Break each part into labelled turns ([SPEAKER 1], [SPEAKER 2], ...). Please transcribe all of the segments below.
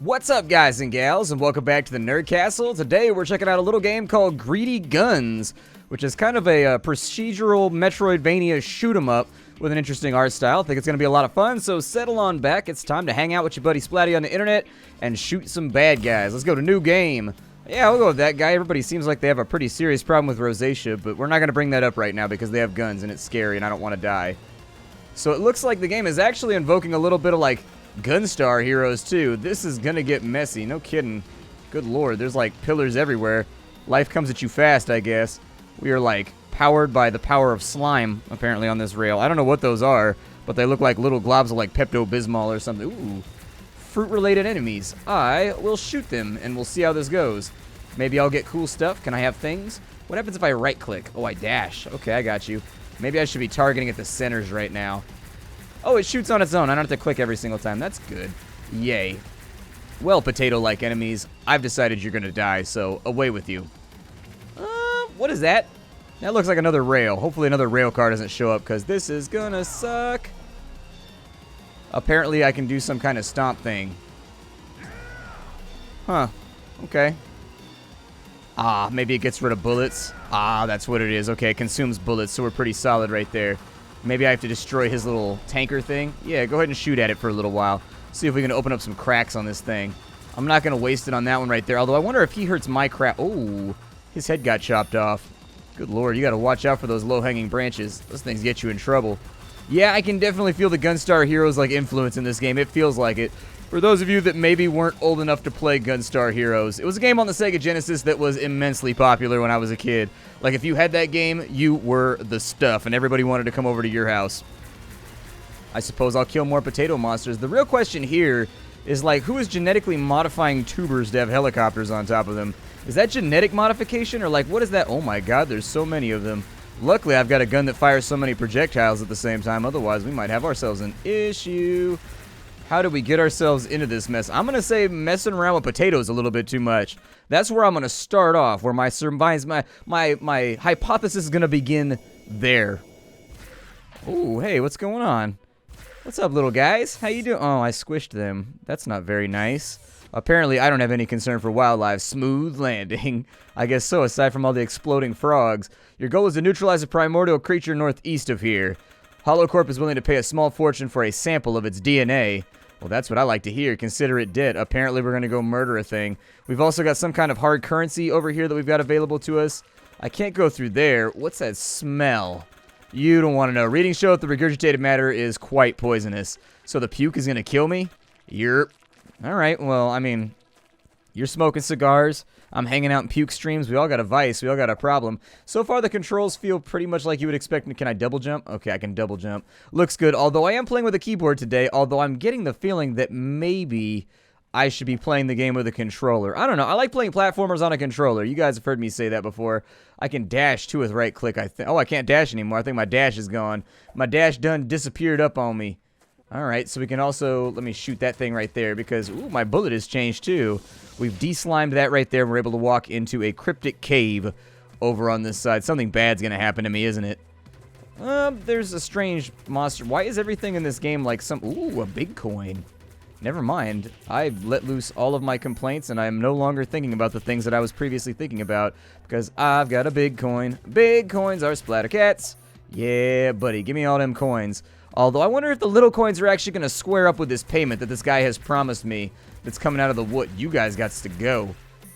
[SPEAKER 1] What's up, guys and gals, and welcome back to the Nerd Castle. Today we're checking out a little game called Greedy Guns, which is kind of a procedural Metroidvania shoot-'em-up with an interesting art style. I think it's going to be a lot of fun, so settle on back. It's time to hang out with your buddy Splatty on the internet and shoot some bad guys. Let's go to new game. Yeah, we'll go with that guy. Everybody seems like they have a pretty serious problem with rosacea, but we're not going to bring that up right now because they have guns and it's scary and I don't want to die. So it looks like the game is actually invoking a little bit of like Gunstar heroes too. This is gonna get messy, no kidding. Good lord, there's like pillars everywhere. Life comes at you fast, I guess. We are like powered by the power of slime, apparently, on this rail. I don't know what those are, but they look like little globs of like Pepto-Bismol or something. Ooh, fruit-related enemies. I will shoot them, and we'll see how this goes. Maybe I'll get cool stuff. Can I have things? What happens if I right-click? Oh, I dash. Okay, I got you. Maybe I should be targeting at the centers right now. Oh, it shoots on its own. I don't have to click every single time. That's good. Yay. Well, potato-like enemies, I've decided you're gonna die, so away with you. What is that? That looks like another rail. Hopefully another rail car doesn't show up, because this is gonna suck. Apparently I can do some kind of stomp thing. Huh. Okay. Ah, maybe it gets rid of bullets. Ah, that's what it is. Okay, it consumes bullets, so we're pretty solid right there. Maybe I have to destroy his little tanker thing. Yeah, go ahead and shoot at it for a little while. See if we can open up some cracks on this thing. I'm not going to waste it on that one right there. Although I wonder if he hurts my crap. Oh, his head got chopped off. Good lord, you got to watch out for those low-hanging branches. Those things get you in trouble. Yeah, I can definitely feel the Gunstar Heroes like influence in this game. It feels like it. For those of you that maybe weren't old enough to play Gunstar Heroes, it was a game on the Sega Genesis that was immensely popular when I was a kid. Like, if you had that game, you were the stuff, and everybody wanted to come over to your house. I suppose I'll kill more potato monsters. The real question here is, like, who is genetically modifying tubers to have helicopters on top of them? Is that genetic modification, or, like, what is that? Oh, my God, there's so many of them. Luckily, I've got a gun that fires so many projectiles at the same time. Otherwise, we might have ourselves an issue. How do we get ourselves into this mess? I'm going to say messing around with potatoes a little bit too much. That's where I'm going to start off, where my hypothesis is going to begin there. Ooh, hey, what's going on? What's up, little guys? How you doing? Oh, I squished them. That's not very nice. Apparently, I don't have any concern for wildlife. Smooth landing. I guess so, aside from all the exploding frogs. Your goal is to neutralize a primordial creature northeast of here. HoloCorp is willing to pay a small fortune for a sample of its DNA. Well, that's what I like to hear. Consider it dead. Apparently, we're going to go murder a thing. We've also got some kind of hard currency over here that we've got available to us. I can't go through there. What's that smell? You don't want to know. Readings show that the regurgitated matter is quite poisonous. So the puke is going to kill me? Yerp. Alright, well, I mean, you're smoking cigars. I'm hanging out in puke streams. We all got a vice. We all got a problem. So far, the controls feel pretty much like you would expect. Can I double jump? Okay, I can double jump. Looks good. Although I am playing with a keyboard today, although I'm getting the feeling that maybe I should be playing the game with a controller. I don't know. I like playing platformers on a controller. You guys have heard me say that before. I can dash, too, with right click. Oh, I can't dash anymore. I think my dash is gone. My dash done disappeared up on me. Alright, so we can also, let me shoot that thing right there because, ooh, my bullet has changed too. We've de-slimed that right there. We're able to walk into a cryptic cave over on this side. Something bad's gonna happen to me, isn't it? There's a strange monster. Why is everything in this game like ooh, a big coin. Never mind. I've let loose all of my complaints and I'm no longer thinking about the things that I was previously thinking about because I've got a big coin. Big coins are splatter cats. Yeah, buddy, give me all them coins. Although, I wonder if the little coins are actually going to square up with this payment that this guy has promised me that's coming out of the wood. You guys got to go.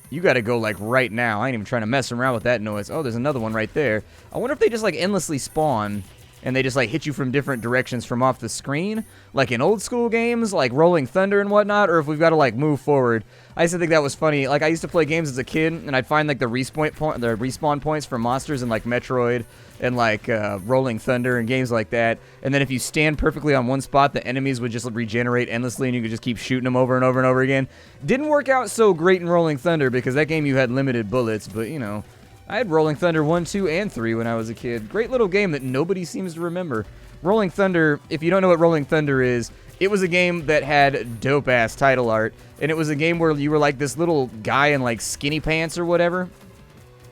[SPEAKER 1] You got to go, like, right now. I ain't even trying to mess around with that noise. Oh, there's another one right there. I wonder if they just, like, endlessly spawn and they just, like, hit you from different directions from off the screen. Like in old school games, like Rolling Thunder and whatnot, or if we've got to, like, move forward. I used to think that was funny. Like, I used to play games as a kid, and I'd find, like, the respawn points for monsters in, like, Metroid and like Rolling Thunder and games like that. And then if you stand perfectly on one spot, the enemies would just regenerate endlessly and you could just keep shooting them over and over and over again. Didn't work out so great in Rolling Thunder because that game you had limited bullets, but you know, I had Rolling Thunder 1, 2, and 3 when I was a kid. Great little game that nobody seems to remember. Rolling Thunder, if you don't know what Rolling Thunder is, it was a game that had dope-ass title art, and it was a game where you were like this little guy in like skinny pants or whatever,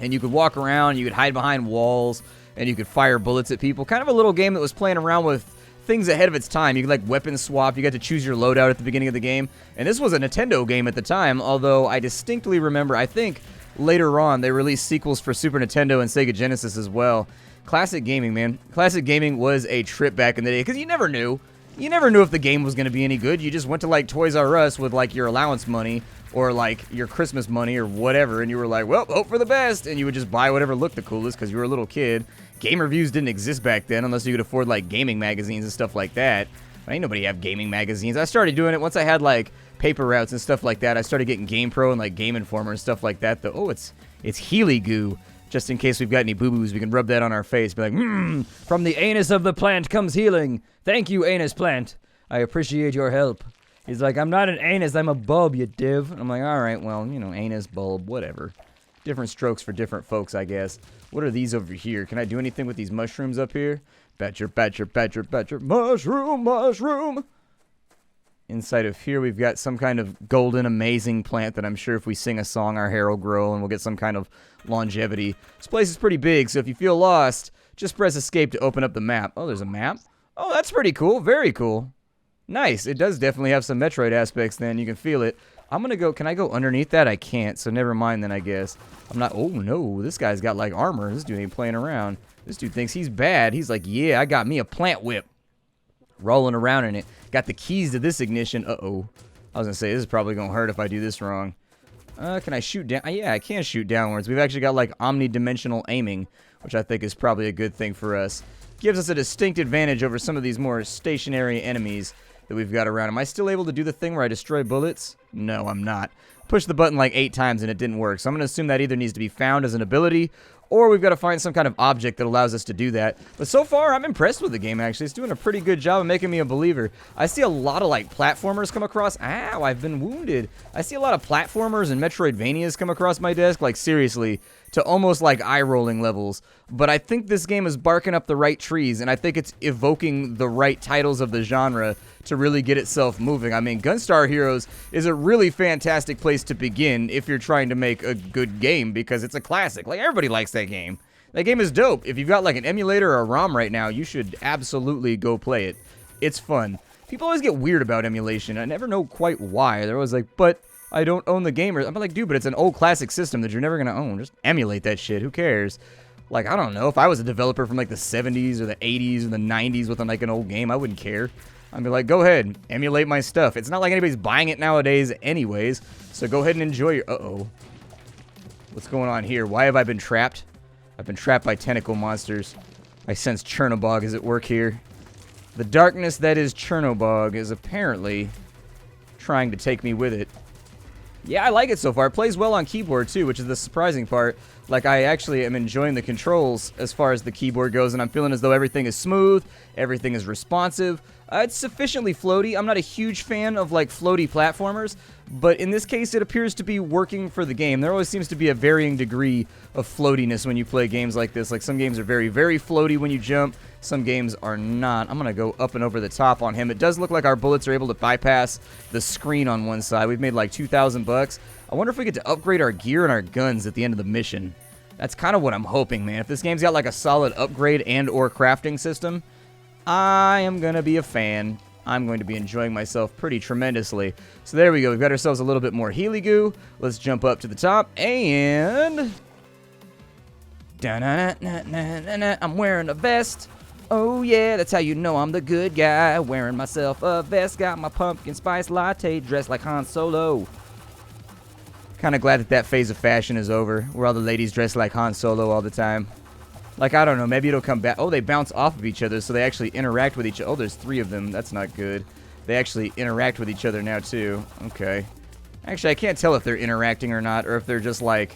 [SPEAKER 1] and you could walk around, you could hide behind walls, and you could fire bullets at people. Kind of a little game that was playing around with things ahead of its time. You could like weapon swap. You got to choose your loadout at the beginning of the game. And this was a Nintendo game at the time, although I distinctly remember, I think later on they released sequels for Super Nintendo and Sega Genesis as well. Classic gaming, man. Classic gaming was a trip back in the day because you never knew. You never knew if the game was going to be any good. You just went to like Toys R Us with like your allowance money or like your Christmas money or whatever, and you were like, well, hope for the best, and you would just buy whatever looked the coolest because you were a little kid. Game reviews didn't exist back then unless you could afford like gaming magazines and stuff like that. Ain't nobody have gaming magazines. I started doing it once I had like paper routes and stuff like that. I started getting Game Pro and like Game Informer and stuff like that. Oh, it's Healy goo. Just in case we've got any boo-boos, we can rub that on our face. Be like, from the anus of the plant comes healing. Thank you, anus plant. I appreciate your help. He's like, I'm not an anus, I'm a bulb, you div. And I'm like, all right, well, you know, anus, bulb, whatever. Different strokes for different folks, I guess. What are these over here? Can I do anything with these mushrooms up here? Badger, badger, badger, badger. Mushroom, mushroom. Inside of here, we've got some kind of golden, amazing plant that I'm sure if we sing a song, our hair will grow and we'll get some kind of longevity. This place is pretty big, so if you feel lost, just press escape to open up the map. Oh, there's a map? Oh, that's pretty cool. Very cool. Nice. It does definitely have some Metroid aspects then. You can feel it. I'm going to go... Can I go underneath that? I can't, so never mind then, I guess. I'm not... Oh, no. This guy's got, like, armor. This dude ain't playing around. This dude thinks he's bad. He's like, yeah, I got me a plant whip. Rolling around in it. Got the keys to this ignition. Uh-oh. I was going to say, this is probably going to hurt if I do this wrong. Can I shoot down? Yeah, I can shoot downwards. We've actually got, like, omnidimensional aiming, which I think is probably a good thing for us. Gives us a distinct advantage over some of these more stationary enemies that we've got around. Am I still able to do the thing where I destroy bullets? No, I'm not. Pushed the button like 8 times and it didn't work. So I'm going to assume that either needs to be found as an ability or we've got to find some kind of object that allows us to do that. But so far, I'm impressed with the game, actually. It's doing a pretty good job of making me a believer. I see a lot of, like, platformers come across. Ow, I've been wounded. I see a lot of platformers and Metroidvanias come across my desk, like, seriously, to almost, like, eye-rolling levels. But I think this game is barking up the right trees, and I think it's evoking the right titles of the genre to really get itself moving. I mean, Gunstar Heroes is a really fantastic place to begin if you're trying to make a good game, because it's a classic. Like, everybody likes that game. That game is dope. If you've got, like, an emulator or a ROM right now, you should absolutely go play it. It's fun. People always get weird about emulation. I never know quite why. They're always like, but I don't own the game. I'm like, dude, but it's an old classic system that you're never going to own. Just emulate that shit. Who cares? Like, I don't know. If I was a developer from, like, the 70s or the 80s or the 90s with, like, an old game, I wouldn't care. I'd be like, go ahead, emulate my stuff. It's not like anybody's buying it nowadays anyways, so go ahead and enjoy your... Uh-oh. What's going on here? Why have I been trapped? I've been trapped by tentacle monsters. I sense Chernobog is at work here. The darkness that is Chernobog is apparently trying to take me with it. Yeah, I like it so far. It plays well on keyboard, too, which is the surprising part. Like, I actually am enjoying the controls as far as the keyboard goes, and I'm feeling as though everything is smooth, everything is responsive. It's sufficiently floaty. I'm not a huge fan of, like, floaty platformers, but in this case, it appears to be working for the game. There always seems to be a varying degree of floatiness when you play games like this. Like, some games are very, very floaty when you jump. Some games are not. I'm going to go up and over the top on him. It does look like our bullets are able to bypass the screen on one side. We've made like 2,000 bucks. I wonder if we get to upgrade our gear and our guns at the end of the mission. That's kind of what I'm hoping, man. If this game's got like a solid upgrade and or crafting system, I am going to be a fan. I'm going to be enjoying myself pretty tremendously. So there we go. We've got ourselves a little bit more Healy goo. Let's jump up to the top and... I'm wearing a vest. Oh yeah, that's how you know I'm the good guy. Wearing myself a vest, got my pumpkin spice latte, dressed like Han Solo. Kind of glad that that phase of fashion is over, where all the ladies dress like Han Solo all the time. Like, I don't know, maybe it'll come back. Oh, they bounce off of each other, so they actually interact with each other. Oh, there's 3 of them. That's not good. They actually interact with each other now, too. Okay. Actually, I can't tell if they're interacting or not, or if they're just, like,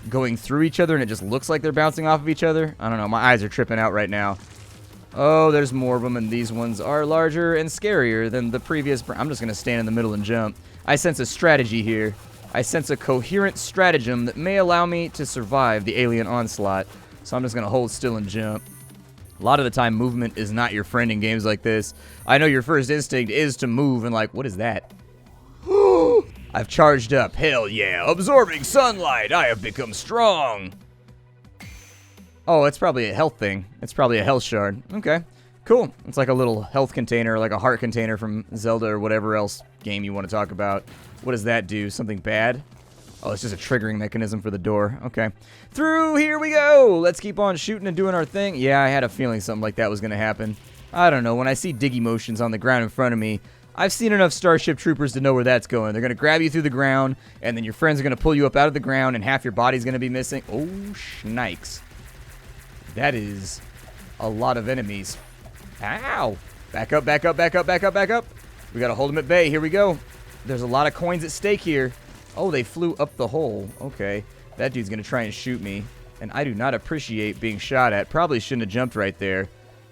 [SPEAKER 1] going through each other and it just looks like they're bouncing off of each other. I don't know. My eyes are tripping out right now. Oh, there's more of them, and these ones are larger and scarier than the previous. I'm just going to stand in the middle and jump. I sense a strategy here. I sense a coherent stratagem that may allow me to survive the alien onslaught. So I'm just going to hold still and jump. A lot of the time, movement is not your friend in games like this. I know your first instinct is to move and like, what is that? I've charged up. Hell yeah. Absorbing sunlight. I have become strong. Oh, it's probably a health thing. It's probably a health shard. Okay. Cool. It's like a little health container, like a heart container from Zelda or whatever else game you want to talk about. What does that do? Something bad? Oh, it's just a triggering mechanism for the door. Okay. Through, here we go. Let's keep on shooting and doing our thing. Yeah, I had a feeling something like that was going to happen. I don't know. When I see diggy motions on the ground in front of me, I've seen enough Starship Troopers to know where that's going. They're going to grab you through the ground, and then your friends are going to pull you up out of the ground, and half your body's going to be missing. Oh, shnikes. That is a lot of enemies. Ow. Back up, back up, back up, back up, back up. We got to hold them at bay. Here we go. There's a lot of coins at stake here. Oh, they flew up the hole. Okay. That dude's going to try and shoot me, and I do not appreciate being shot at. Probably shouldn't have jumped right there.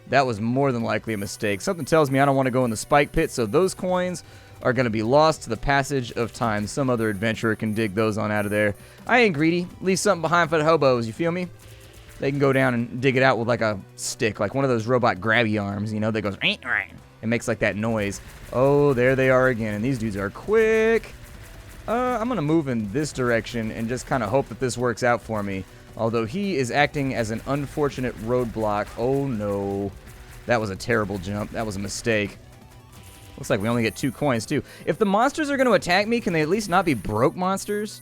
[SPEAKER 1] That was more than likely a mistake. Something tells me I don't want to go in the spike pit, so those coins are going to be lost to the passage of time. Some other adventurer can dig those on out of there. I ain't greedy. Leave something behind for the hobos, you feel me? They can go down and dig it out with like a stick, like one of those robot grabby arms, you know, that goes, it makes like that noise. Oh, there they are again, and these dudes are quick. I'm going to move in this direction and just kind of hope that this works out for me. Although he is acting as an unfortunate roadblock. Oh no. That was a terrible jump. That was a mistake. Looks like we only get 2 coins too. If the monsters are going to attack me, can they at least not be broke monsters?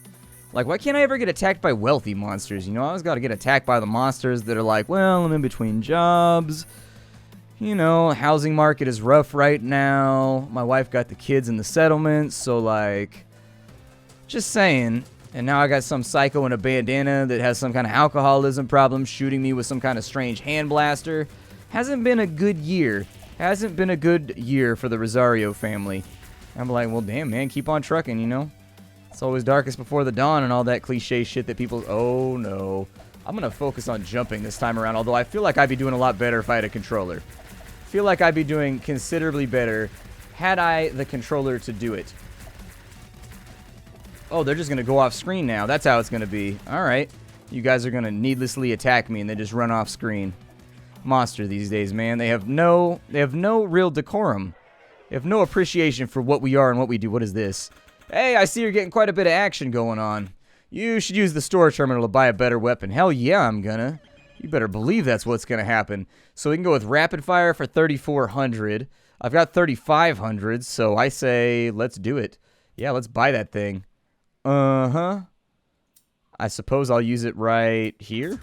[SPEAKER 1] Like, why can't I ever get attacked by wealthy monsters? You know, I always got to get attacked by the monsters that are like, well, I'm in between jobs. You know, housing market is rough right now. My wife got the kids in the settlement, so like, just saying. And now I got some psycho in a bandana that has some kind of alcoholism problem shooting me with some kind of strange hand blaster. Hasn't been a good year. Hasn't been a good year for the Rosario family. I'm like, well, damn, man, keep on trucking, you know? It's always darkest before the dawn and all that cliche shit that people... Oh, no. I'm going to focus on jumping this time around, although I feel like I'd be doing a lot better if I had a controller. I feel like I'd be doing considerably better had I the controller to do it. Oh, they're just going to go off screen now. That's how it's going to be. All right. You guys are going to needlessly attack me and then just run off screen. Monster these days, man. They have no real decorum. They have no appreciation for what we are and what we do. What is this? Hey, I see you're getting quite a bit of action going on. You should use the store terminal to buy a better weapon. Hell yeah, I'm gonna. You better believe that's what's going to happen. So we can go with rapid fire for 3,400. I've got 3,500, so I say let's do it. Yeah, let's buy that thing. Uh-huh. I suppose I'll use it right here.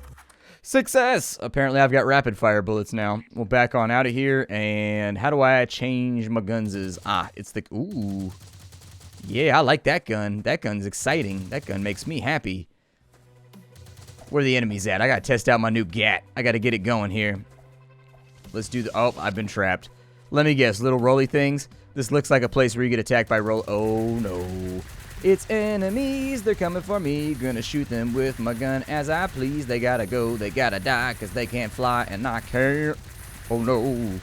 [SPEAKER 1] Success! Apparently I've got rapid fire bullets now. We'll back on out of here, and how do I change my gunses? Ah, it's the... Ooh. Yeah, I like that gun. That gun's exciting. That gun makes me happy. Where are the enemies at? I gotta test out my new GAT. I gotta get it going here. Let's do the... Oh, I've been trapped. Let me guess, little rolly things? This looks like a place where you get attacked by roll... Oh, no. It's enemies, they're coming for me. Gonna shoot them with my gun as I please. They gotta go, they gotta die, cause they can't fly and I can't. Oh no.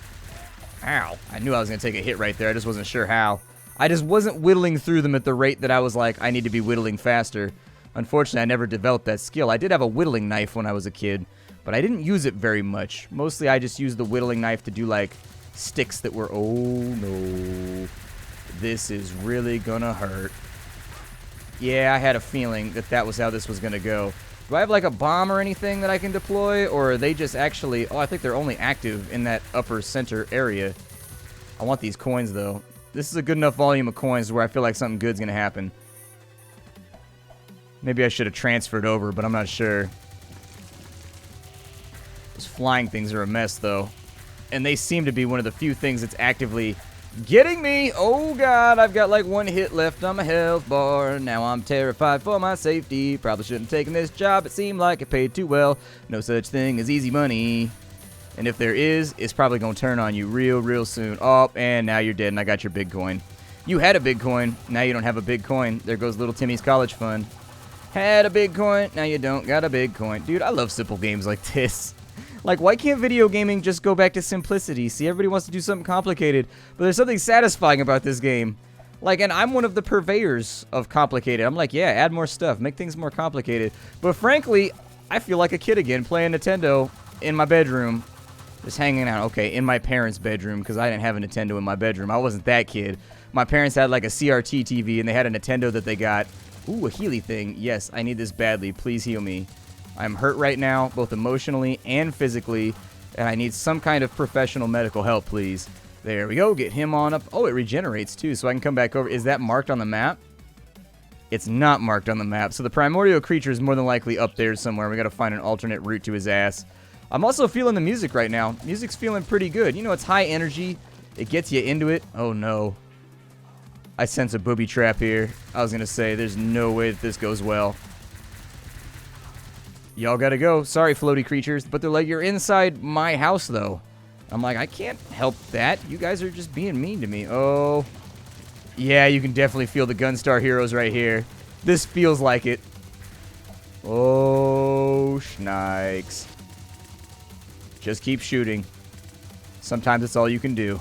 [SPEAKER 1] Ow. I knew I was gonna take a hit right there, I just wasn't sure how. I just wasn't whittling through them at the rate that I was like, I need to be whittling faster. Unfortunately, I never developed that skill. I did have a whittling knife when I was a kid, but I didn't use it very much. Mostly I just used the whittling knife to do like sticks that were... Oh no. This is really gonna hurt. Yeah, I had a feeling that that was how this was going to go. Do I have like a bomb or anything that I can deploy? Or are they just actually... Oh, I think they're only active in that upper center area. I want these coins, though. This is a good enough volume of coins where I feel like something good's going to happen. Maybe I should have transferred over, but I'm not sure. Those flying things are a mess, though. And they seem to be one of the few things that's actively... getting me! Oh god, I've got like 1 hit left on my health bar. Now I'm terrified for my safety. Probably shouldn't have taken this job. It seemed like it paid too well. No such thing as easy money. And if there is, it's probably going to turn on you real soon. Oh, and now you're dead and I got your big coin. You had a big coin. Now you don't have a big coin. There goes little Timmy's college fund. Had a big coin. Now you don't got a big coin. Dude, I love simple games like this. Like, why can't video gaming just go back to simplicity? See, everybody wants to do something complicated, but there's something satisfying about this game. Like, and I'm one of the purveyors of complicated. I'm like, yeah, add more stuff, make things more complicated. But frankly, I feel like a kid again, playing Nintendo in my bedroom, just hanging out. Okay, in my parents' bedroom, because I didn't have a Nintendo in my bedroom. I wasn't that kid. My parents had like a CRT TV, and they had a Nintendo that they got. Ooh, a Healy thing. Yes, I need this badly. Please heal me. I'm hurt right now, both emotionally and physically. And I need some kind of professional medical help, please. There we go. Get him on up. Oh, it regenerates, too, so I can come back over. Is that marked on the map? It's not marked on the map. So the primordial creature is more than likely up there somewhere. We got to find an alternate route to his ass. I'm also feeling the music right now. Music's feeling pretty good. You know, it's high energy. It gets you into it. Oh, no. I sense a booby trap here. I was going to say, there's no way that this goes well. Y'all gotta go. Sorry, floaty creatures. But they're like, you're inside my house, though. I'm like, I can't help that. You guys are just being mean to me. Oh. Yeah, you can definitely feel the Gunstar heroes right here. This feels like it. Oh, schnikes. Just keep shooting. Sometimes it's all you can do.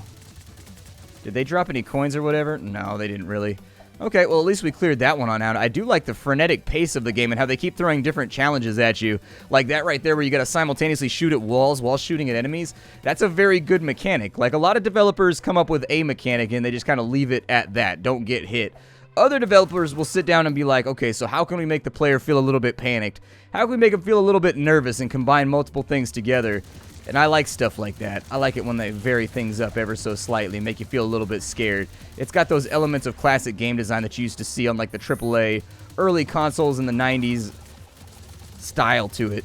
[SPEAKER 1] Did they drop any coins or whatever? No, they didn't really. Okay, well, at least we cleared that one on out. I do like the frenetic pace of the game and how they keep throwing different challenges at you. Like that right there where you got to simultaneously shoot at walls while shooting at enemies. That's a very good mechanic. Like, a lot of developers come up with a mechanic and they just kind of leave it at that. Don't get hit. Other developers will sit down and be like, okay, so how can we make the player feel a little bit panicked? How can we make them feel a little bit nervous and combine multiple things together? And I like stuff like that. I like it when they vary things up ever so slightly, make you feel a little bit scared. It's got those elements of classic game design that you used to see on like the AAA early consoles in the 90s style to it,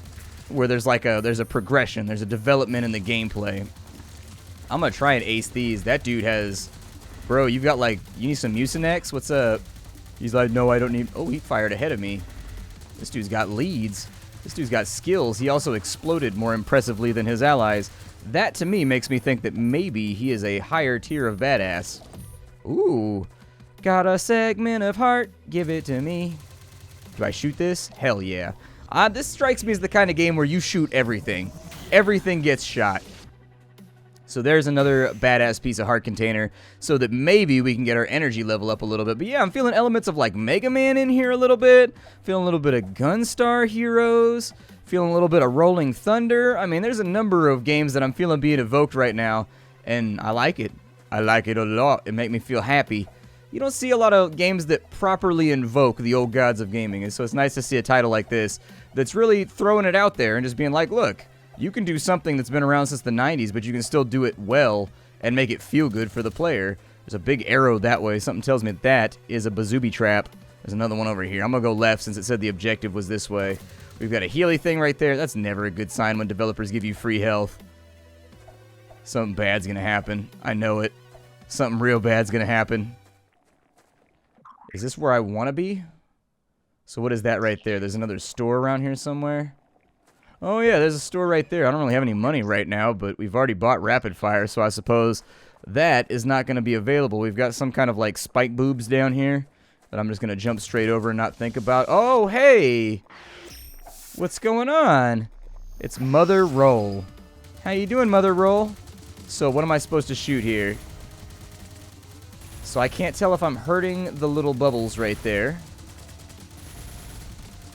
[SPEAKER 1] where there's like there's a progression, there's a development in the gameplay. I'm gonna try and ace these. That dude has, bro, you've got like, you need some Mucinex? What's up? He's like, no, I don't need. Oh, he fired ahead of me. This dude's got leads. This dude's got skills. He also exploded more impressively than his allies. That, to me, makes me think that maybe he is a higher tier of badass. Ooh. Got a segment of heart. Give it to me. Do I shoot this? Hell yeah. This strikes me as the kind of game where you shoot everything. Everything gets shot. So there's another badass piece of heart container so that maybe we can get our energy level up a little bit. But yeah, I'm feeling elements of like Mega Man in here a little bit. Feeling a little bit of Gunstar heroes. Feeling a little bit of Rolling Thunder. I mean, there's a number of games that I'm feeling being evoked right now. And I like it. I like it a lot. It makes me feel happy. You don't see a lot of games that properly invoke the old gods of gaming. And so it's nice to see a title like this that's really throwing it out there and just being like, look, you can do something that's been around since the 90s, but you can still do it well and make it feel good for the player. There's a big arrow that way. Something tells me that is a bazoobi trap. There's another one over here. I'm going to go left since it said the objective was this way. We've got a Healy thing right there. That's never a good sign when developers give you free health. Something bad's going to happen. I know it. Something real bad's going to happen. Is this where I want to be? So what is that right there? There's another store around here somewhere. Oh yeah, there's a store right there. I don't really have any money right now, but we've already bought Rapid Fire, so I suppose that is not going to be available. We've got some kind of like spike boobs down here that I'm just going to jump straight over and not think about. Oh, hey! What's going on? It's Mother Roll. How you doing, Mother Roll? So what am I supposed to shoot here? So I can't tell if I'm hurting the little bubbles right there.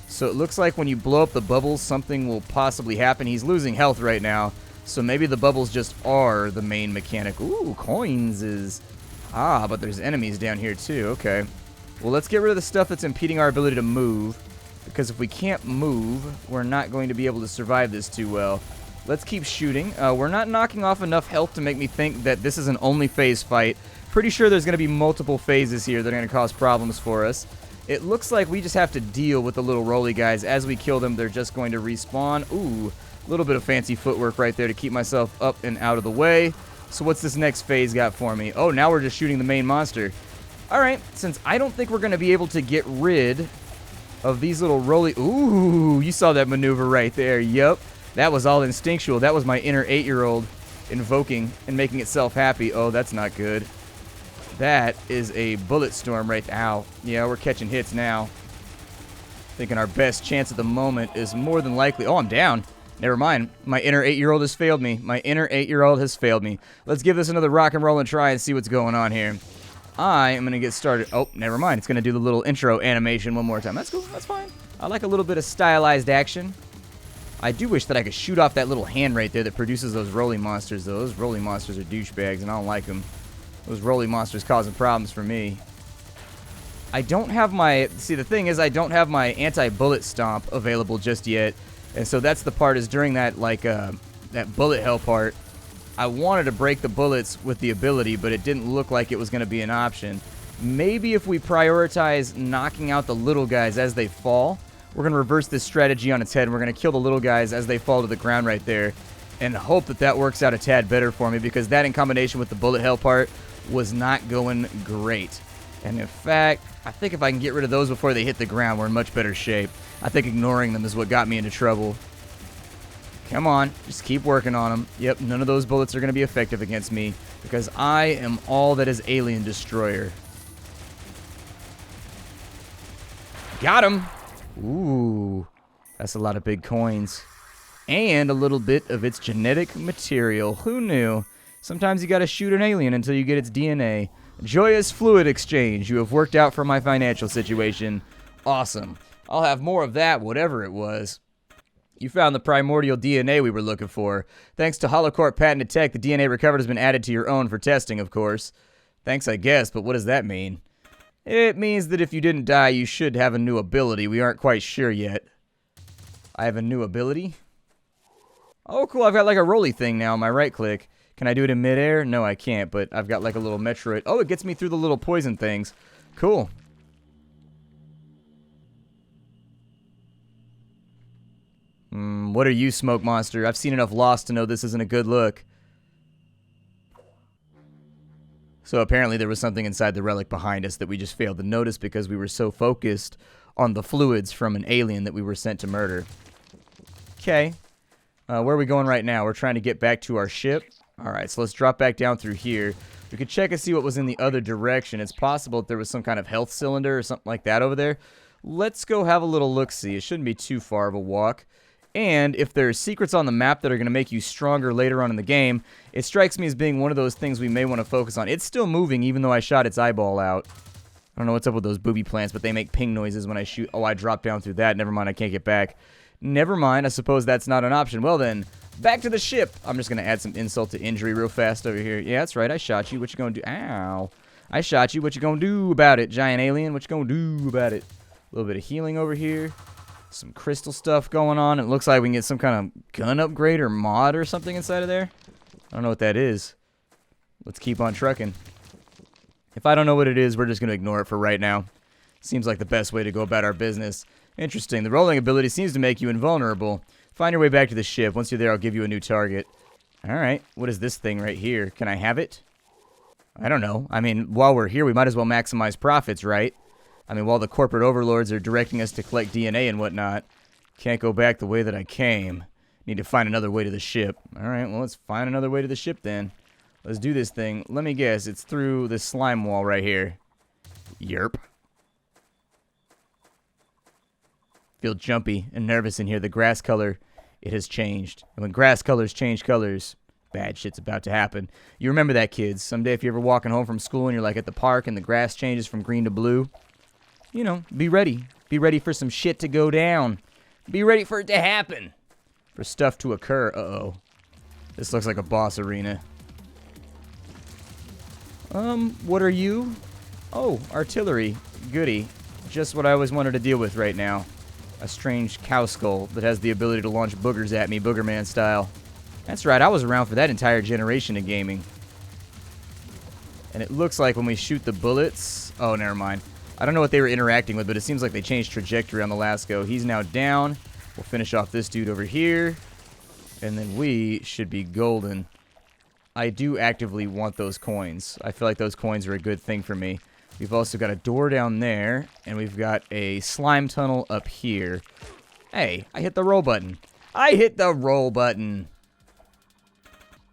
[SPEAKER 1] So it looks like when you blow up the bubbles, something will possibly happen. He's losing health right now, so maybe the bubbles just are the main mechanic. Ooh, coins is... Ah, but there's enemies down here too. Okay. Well, let's get rid of the stuff that's impeding our ability to move, because if we can't move, we're not going to be able to survive this too well. Let's keep shooting. We're not knocking off enough health to make me think that this is an only phase fight. Pretty sure there's going to be multiple phases here that are going to cause problems for us. It looks like we just have to deal with the little roly guys. As we kill them, they're just going to respawn. Ooh, a little bit of fancy footwork right there to keep myself up and out of the way. So what's this next phase got for me? Oh, now we're just shooting the main monster. All right, since I don't think we're going to be able to get rid of these little roly... Ooh, you saw that maneuver right there. Yup, that was all instinctual. That was my inner 8-year-old invoking and making itself happy. Oh, that's not good. That is a bullet storm right there. Ow. Yeah, we're catching hits now. Thinking our best chance at the moment is more than likely... Oh, I'm down. Never mind. My inner 8-year-old has failed me. My inner 8-year-old has failed me. Let's give this another rock and roll and try and see what's going on here. I am going to get started... Oh, never mind. It's going to do the little intro animation one more time. That's cool. That's fine. I like a little bit of stylized action. I do wish that I could shoot off that little hand right there that produces those roly monsters, though. Those roly monsters are douchebags, and I don't like them. Those roly monsters causing problems for me. I don't have my... See, the thing is, I don't have my anti-bullet stomp available just yet. And so that's the part is during that, like, that bullet hell part. I wanted to break the bullets with the ability, but it didn't look like it was going to be an option. Maybe if we prioritize knocking out the little guys as they fall, we're going to reverse this strategy on its head, and we're going to kill the little guys as they fall to the ground right there, and hope that that works out a tad better for me, because that in combination with the bullet hell part was not going great. And in fact, I think if I can get rid of those before they hit the ground, we're in much better shape. I think ignoring them is what got me into trouble. Come on, just keep working on them. Yep, none of those bullets are going to be effective against me, because I am all that is Alien Destroyer. Got him! Ooh, that's a lot of big coins. And a little bit of its genetic material. Who knew? Sometimes you gotta shoot an alien until you get its DNA. Joyous fluid exchange. You have worked out for my financial situation. Awesome. I'll have more of that, whatever it was. You found the primordial DNA we were looking for. Thanks to Holocorp patented tech, the DNA recovered has been added to your own for testing, of course. Thanks, I guess, but what does that mean? It means that if you didn't die, you should have a new ability. We aren't quite sure yet. I have a new ability? Oh, cool. I've got like a rolly thing now on my right click. Can I do it in midair? No, I can't, but I've got like a little Metroid. Oh, it gets me through the little poison things. Cool. What are you, Smoke Monster? I've seen enough Lost to know this isn't a good look. So apparently there was something inside the relic behind us that we just failed to notice because we were so focused on the fluids from an alien that we were sent to murder. Okay. Where are we going right now? We're trying to get back to our ship. Alright, so let's drop back down through here. We could check and see what was in the other direction. It's possible that there was some kind of health cylinder or something like that over there. Let's go have a little look-see. It shouldn't be too far of a walk. And if there's secrets on the map that are going to make you stronger later on in the game, it strikes me as being one of those things we may want to focus on. It's still moving even though I shot its eyeball out. I don't know what's up with those booby plants, but they make ping noises when I shoot. Oh, I dropped down through that. Never mind, I can't get back. Never mind, I suppose that's not an option. Well then, back to the ship. I'm just going to add some insult to injury real fast over here. Yeah, that's right, I shot you. What you going to do? Ow. I shot you. What you going to do about it, giant alien? What you going to do about it? A little bit of healing over here. Some crystal stuff going on. It looks like we can get some kind of gun upgrade or mod or something inside of there. I don't know what that is. Let's keep on trucking. If I don't know what it is, we're just going to ignore it for right now. Seems like the best way to go about our business. Interesting. The rolling ability seems to make you invulnerable. Find your way back to the ship. Once you're there, I'll give you a new target. Alright. What is this thing right here? Can I have it? I don't know. I mean, while we're here, we might as well maximize profits, right? I mean, while the corporate overlords are directing us to collect DNA and whatnot, can't go back the way that I came. Need to find another way to the ship. Alright, well, let's find another way to the ship then. Let's do this thing. Let me guess, it's through this slime wall right here. Yerp. Feel jumpy and nervous in here. The grass color, it has changed. And when grass colors change colors, bad shit's about to happen. You remember that, kids. Someday if you're ever walking home from school and you're like at the park and the grass changes from green to blue, you know, be ready. Be ready for some shit to go down. Be ready for it to happen. For stuff to occur. Uh-oh. This looks like a boss arena. What are you? Oh, artillery. Goody. Just what I always wanted to deal with right now. A strange cow skull that has the ability to launch boogers at me, Boogerman style. That's right, I was around for that entire generation of gaming. And it looks like when we shoot the bullets... Oh, never mind. I don't know what they were interacting with, but it seems like they changed trajectory on the last go. He's now down. We'll finish off this dude over here. And then we should be golden. I do actively want those coins. I feel like those coins are a good thing for me. We've also got a door down there. And we've got a slime tunnel up here. Hey, I hit the roll button. I hit the roll button.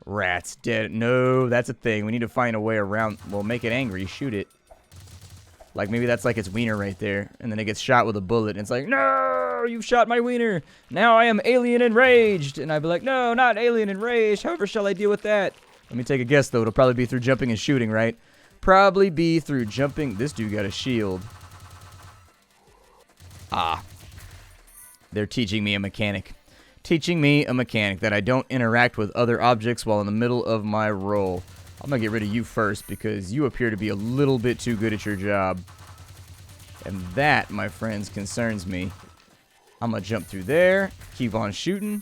[SPEAKER 1] Rats dead. No, that's a thing. We need to find a way around. Well, make it angry. Shoot it. Like, maybe that's like its wiener right there. And then it gets shot with a bullet. And it's like, no, you've shot my wiener. Now I am alien enraged. And I'd be like, no, not alien enraged. However shall I deal with that? Let me take a guess, though. It'll probably be through jumping and shooting, right? Probably be through jumping. This dude got a shield. Ah. They're teaching me a mechanic. Teaching me a mechanic that I don't interact with other objects while in the middle of my roll. I'm going to get rid of you first because you appear to be a little bit too good at your job. And that, my friends, concerns me. I'm going to jump through there, keep on shooting.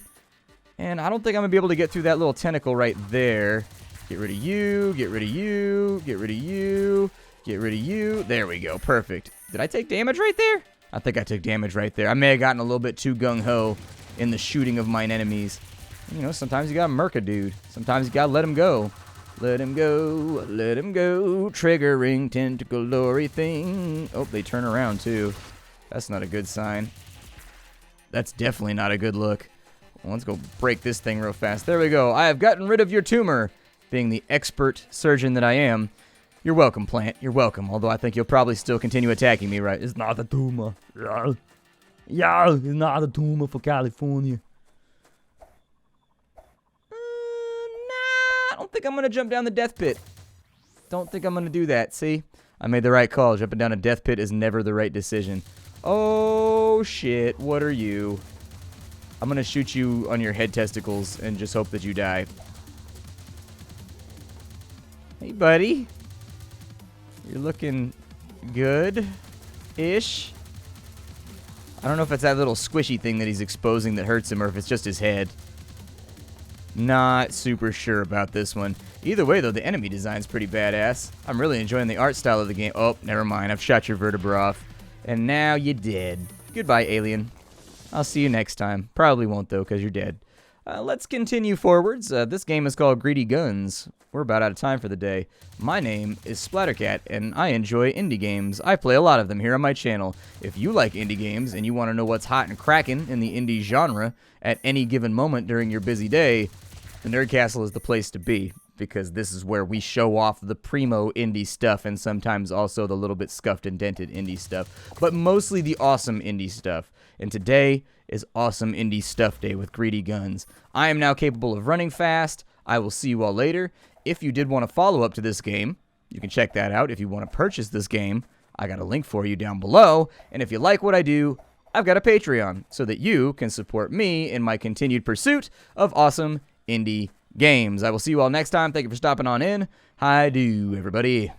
[SPEAKER 1] And I don't think I'm going to be able to get through that little tentacle right there. Get rid of you, get rid of you, get rid of you, get rid of you. There we go. Perfect. Did I take damage right there? I think I took damage right there. I may have gotten a little bit too gung-ho in the shooting of mine enemies. You know, sometimes you gotta murk a dude. Sometimes you gotta let him go. Let him go, let him go. Triggering tentacle glory thing. Oh, they turn around too. That's not a good sign. That's definitely not a good look. Well, let's go break this thing real fast. There we go. I have gotten rid of your tumor. Being the expert surgeon that I am. You're welcome, plant. You're welcome. Although I think you'll probably still continue attacking me, right? It's not a tumor. Yeah, it's not a tumor for California. Nah, I don't think I'm going to jump down the death pit. Don't think I'm going to do that. See? I made the right call. Jumping down a death pit is never the right decision. Oh, shit. What are you? I'm going to shoot you on your head testicles and just hope that you die. Hey, buddy. You're looking good-ish. I don't know if it's that little squishy thing that he's exposing that hurts him or if it's just his head. Not super sure about this one. Either way, though, the enemy design's pretty badass. I'm really enjoying the art style of the game. Oh, never mind. I've shot your vertebra off. And now you're dead. Goodbye, alien. I'll see you next time. Probably won't, though, because you're dead. Let's continue forwards. This game is called Greedy Guns. We're about out of time for the day. My name is Splattercat, and I enjoy indie games. I play a lot of them here on my channel. If you like indie games and you want to know what's hot and cracking in the indie genre at any given moment during your busy day, the Nerd Castle is the place to be, because this is where we show off the primo indie stuff and sometimes also the little bit scuffed and dented indie stuff, but mostly the awesome indie stuff. And today is Awesome Indie Stuff Day with Greedy Guns. I am now capable of running fast. I will see you all later. If you did want to follow up to this game, you can check that out. If you want to purchase this game, I got a link for you down below. And if you like what I do, I've got a Patreon so that you can support me in my continued pursuit of awesome indie games. I will see you all next time. Thank you for stopping on in. Hi-do, everybody.